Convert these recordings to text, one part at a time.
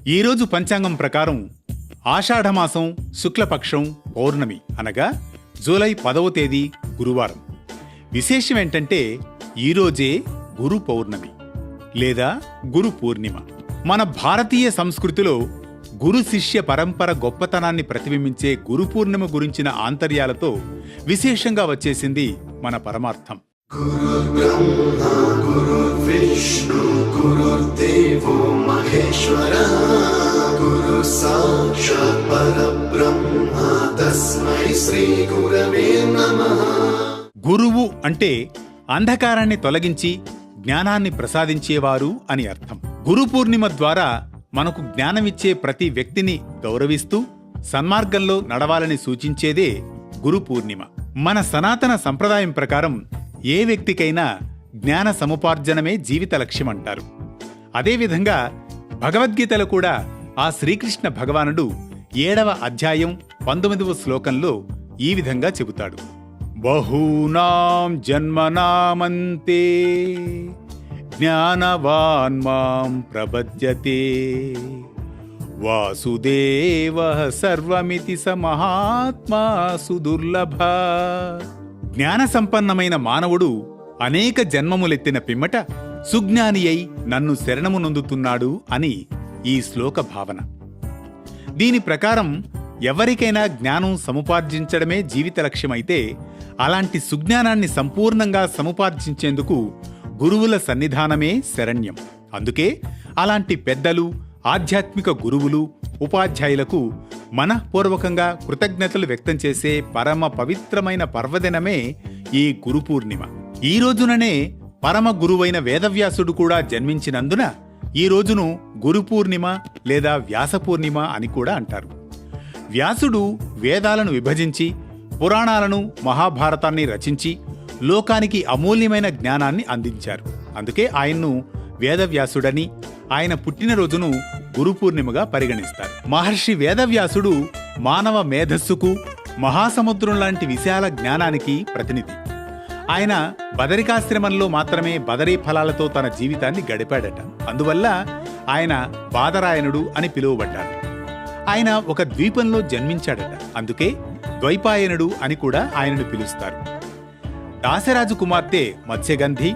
ఈరోజు పంచాంగం ప్రకారం ఆషాఢమాసం శుక్లపక్షం పౌర్ణమి అనగా జూలై 10వ తేదీ గురువారం. విశేషం ఏంటంటే ఈరోజే గురు పౌర్ణమి లేదా గురు పూర్ణిమ. మన భారతీయ సంస్కృతిలో గురు శిష్య పరంపర గొప్పతనాన్ని ప్రతిబింబించే గురు పూర్ణిమ గురించిన ఆంతర్యాలతో విశేషంగా వచ్చేసింది మన పరమార్థం. గురుర్బ్రహ్మా గురుర్విష్ణు గురుర్దేవో మహేశ్వరః గురు సాక్షాత్ పరబ్రహ్మ తస్మై శ్రీ గురవే నమః. గురువు అంటే అంధకారాన్ని తొలగించి జ్ఞానాన్ని ప్రసాదించేవారు అని అర్థం. గురు పూర్ణిమ ద్వారా మనకు జ్ఞానమిచ్చే ప్రతి వ్యక్తిని గౌరవిస్తూ సన్మార్గంలో నడవాలని సూచించేదే గురు పూర్ణిమ. మన సనాతన సంప్రదాయం ప్రకారం ఏ వ్యక్తికైనా జ్ఞాన సముపార్జనమే జీవిత లక్ష్యమంటారు. అదేవిధంగా భగవద్గీతలో కూడా ఆ శ్రీకృష్ణ భగవానుడు 7వ అధ్యాయం 19వ శ్లోకంలో ఈ విధంగా చెబుతాడు: బహూనాం జన్మనామంతే జ్ఞానవాన్ మాం ప్రపద్యతే వాసుదేవః సర్వమితి స మహాత్మా సుదుర్లభ. జ్ఞాన సంపన్నమైన మానవుడు అనేక జన్మములెత్తిన పిమ్మట సుజ్ఞాని అయి నన్ను శరణము నొందుతున్నాడు అని ఈ శ్లోక భావన. దీని ప్రకారం ఎవరికైనా జ్ఞానం సముపార్జించడమే జీవిత లక్ష్యమైతే అలాంటి సుజ్ఞానాన్ని సంపూర్ణంగా సముపార్జించేందుకు గురువుల సన్నిధానమే శరణ్యం. అందుకే అలాంటి పెద్దలు, ఆధ్యాత్మిక గురువులు, ఉపాధ్యాయులకు మనఃపూర్వకంగా కృతజ్ఞతలు వ్యక్తం చేసే పరమ పవిత్రమైన పర్వదినమే ఈ గురు పూర్ణిమ. ఈ రోజుననే పరమ గురువైన వేదవ్యాసుడు కూడా జన్మించినందున ఈ రోజును గురు పూర్ణిమ లేదా వ్యాస పూర్ణిమ అని కూడా అంటారు. వ్యాసుడు వేదాలను విభజించి పురాణాలను, మహాభారతాన్ని రచించి లోకానికి అమూల్యమైన జ్ఞానాన్ని అందించారు. అందుకే ఆయన్ను వేదవ్యాసుడని, ఆయన పుట్టినరోజును గురు పూర్ణిమగా పరిగణిస్తారు. మహర్షి వేదవ్యాసుడు మానవ మేధస్సుకు, మహాసముద్రం లాంటి విశాల జ్ఞానానికి ప్రతినిధి. ఆయన బదరికాశ్రమంలో మాత్రమే బదరీ ఫలాలతో తన జీవితాన్ని గడిపాడట. అందువల్ల ఆయన బాదరాయణుడు అని పిలువబడ్డాడు. ఆయన ఒక ద్వీపంలో జన్మించాడట. అందుకే ద్వైపాయనుడు అని కూడా ఆయనను పిలుస్తారు. దాశరాజు కుమార్తె మత్స్యగంధి,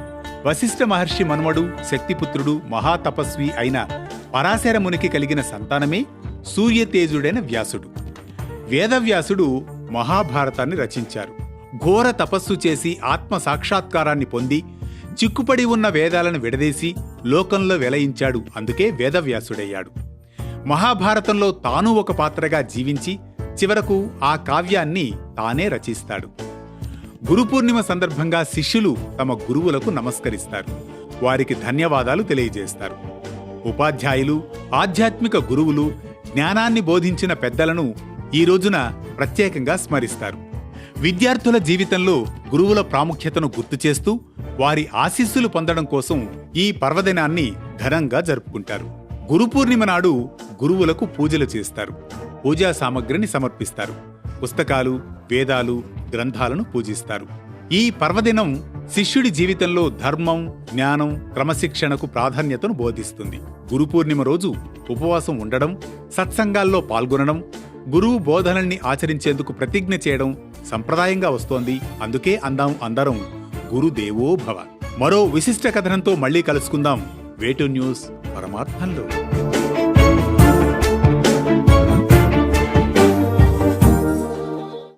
వశిష్ఠ మహర్షి మనుమడు, శక్తిపుత్రుడు, మహాతపస్వి అయిన పరాశర మునికి కలిగిన సంతానమే సూర్యతేజుడైన వ్యాసుడు. వేదవ్యాసుడు మహాభారతాన్ని రచించారు. ఘోర తపస్సు చేసి ఆత్మ సాక్షాత్కారాన్ని పొంది చిక్కుపడి ఉన్న వేదాలను విడదీసి లోకంలో వెలయించాడు. అందుకే వేదవ్యాసుడయ్యాడు. మహాభారతంలో తాను ఒక పాత్రగా జీవించి చివరకు ఆ కావ్యాన్ని తానే రచిస్తాడు. గురు పూర్ణిమ సందర్భంగా శిష్యులు తమ గురువులకు నమస్కరిస్తారు. వారికి ధన్యవాదాలు తెలియజేస్తారు. ఉపాధ్యాయులు, ఆధ్యాత్మిక గురువులు, జ్ఞానాన్ని బోధించిన పెద్దలను ఈ రోజున ప్రత్యేకంగా స్మరిస్తారు. విద్యార్థుల జీవితంలో గురువుల ప్రాముఖ్యతను గుర్తు చేస్తూ వారి ఆశీస్సులు పొందడం కోసం ఈ పర్వదినాన్ని ఘనంగా జరుపుకుంటారు. గురు పూర్ణిమ నాడు గురువులకు పూజలు చేస్తారు. పూజా సామగ్రిని సమర్పిస్తారు. పుస్తకాలు, వేదాలు, గ్రంథాలను పూజిస్తారు. ఈ పర్వదినం శిష్యుడి జీవితంలో ధర్మం, జ్ఞానం, క్రమశిక్షణకు ప్రాధాన్యతను బోధిస్తుంది. గురు పూర్ణిమ రోజు ఉపవాసం ఉండడం, సత్సంగాల్లో పాల్గొనడం, గురువు బోధనల్ని ఆచరించేందుకు ప్రతిజ్ఞ చేయడం సంప్రదాయంగా వస్తోంది. అందుకే అందరం గురుదేవో భవ. మరో విశిష్ట కథనంతో మళ్లీ కలుసుకుందాం. వేటు న్యూస్ పరమార్థంలో.